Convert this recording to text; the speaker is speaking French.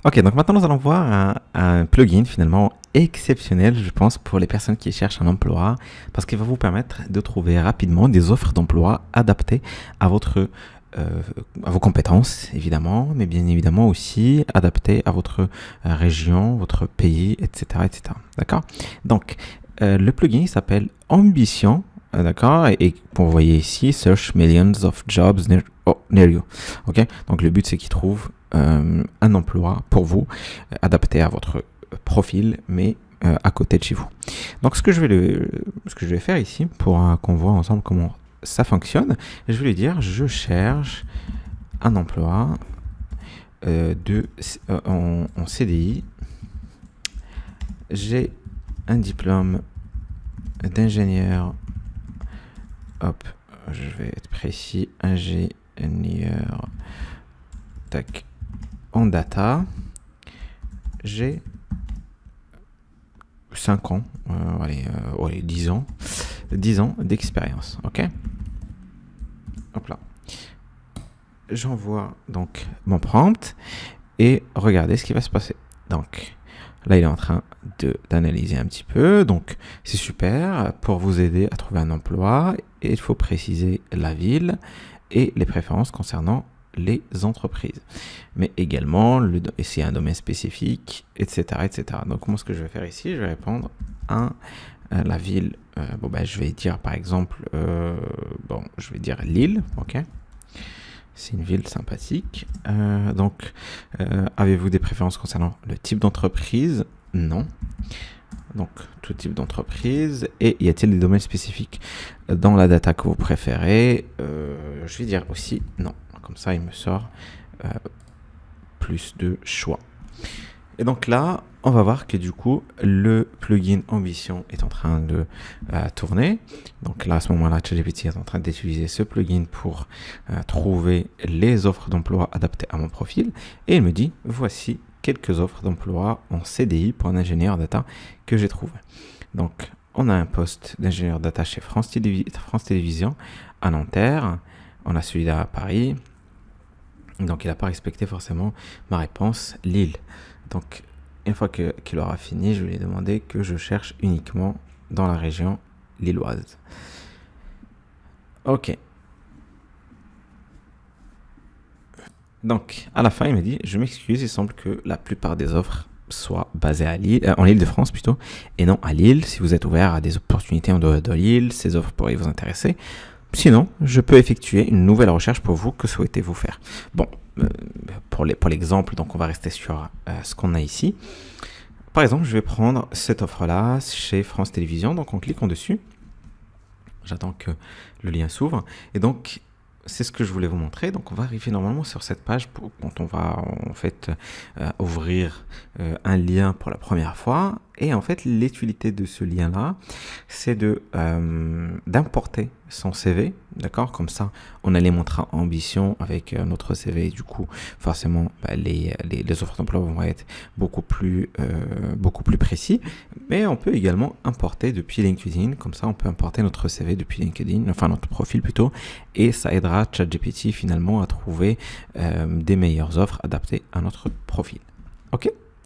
Ok, donc maintenant nous allons voir un plugin finalement exceptionnel, je pense, pour les personnes qui cherchent un emploi, parce qu'il va vous permettre de trouver rapidement des offres d'emploi adaptées à euh, à vos compétences, évidemment, mais bien évidemment aussi adaptées à votre région, votre pays, etc., etc. D'accord? Donc, le plugin il s'appelle Ambition. D'accord, et vous voyez ici, search millions of jobs near you. Ok, donc le but c'est qu'il trouve un emploi pour vous, adapté à votre profil, mais à côté de chez vous. Donc ce que je vais faire ici, pour qu'on voit ensemble comment ça fonctionne, je vais lui dire, je cherche un emploi en CDI. J'ai un diplôme d'ingénieur, hop, je vais être précis, ingénieur, tac, en data. J'ai 5 ans, allez, 10 ans, 10 ans d'expérience, ok. Hop là. J'envoie donc mon prompt et regardez ce qui va se passer. Donc là, il est en train d'analyser un petit peu. Donc c'est super pour vous aider à trouver un emploi. Et il faut préciser la ville et les préférences concernant les entreprises. Mais également, c'est un domaine spécifique, etc., etc. Donc moi, ce que je vais faire ici, je vais répondre à la ville. Je vais dire par exemple, je vais dire Lille, ok. C'est une ville sympathique. Avez-vous des préférences concernant le type d'entreprise? Non. Donc, tout type d'entreprise. Et y a-t-il des domaines spécifiques dans la data que vous préférez? Je vais dire aussi non. Comme ça, il me sort plus de choix. Et donc là, on va voir que du coup, le plugin Ambition est en train de tourner. Donc là, à ce moment-là, ChatGPT est en train d'utiliser ce plugin pour trouver les offres d'emploi adaptées à mon profil. Et il me dit, voici quelques offres d'emploi en CDI pour un ingénieur data que j'ai trouvé. Donc, on a un poste d'ingénieur data chez France Télévisions à Nanterre. On a celui-là à Paris. Donc, il n'a pas respecté forcément ma réponse, Lille. Donc, une fois qu'il aura fini, je vais lui demander que je cherche uniquement dans la région lilloise. Ok. Donc, à la fin, il me dit, je m'excuse, il semble que la plupart des offres soient basées à Lille, en Île-de-France plutôt, et non à Lille. Si vous êtes ouvert à des opportunités en dehors de Lille, ces offres pourraient vous intéresser. Sinon, je peux effectuer une nouvelle recherche pour vous. Que souhaitez-vous faire? Bon, pour l'exemple, donc on va rester sur ce qu'on a ici. Par exemple, je vais prendre cette offre-là chez France Télévisions. Donc, en cliquant dessus, j'attends que le lien s'ouvre. Et donc, c'est ce que je voulais vous montrer. Donc, on va arriver normalement sur cette page quand on va en fait ouvrir un lien pour la première fois. Et en fait, l'utilité de ce lien-là, c'est d'importer son CV, d'accord? Comme ça, on a les montres Ambition avec notre CV. Et du coup, forcément, les offres d'emploi vont être beaucoup plus précis. Mais on peut également importer depuis LinkedIn. Comme ça, on peut importer notre CV depuis LinkedIn, enfin notre profil plutôt. Et ça aidera ChatGPT finalement à trouver des meilleures offres adaptées à notre profil. Ok?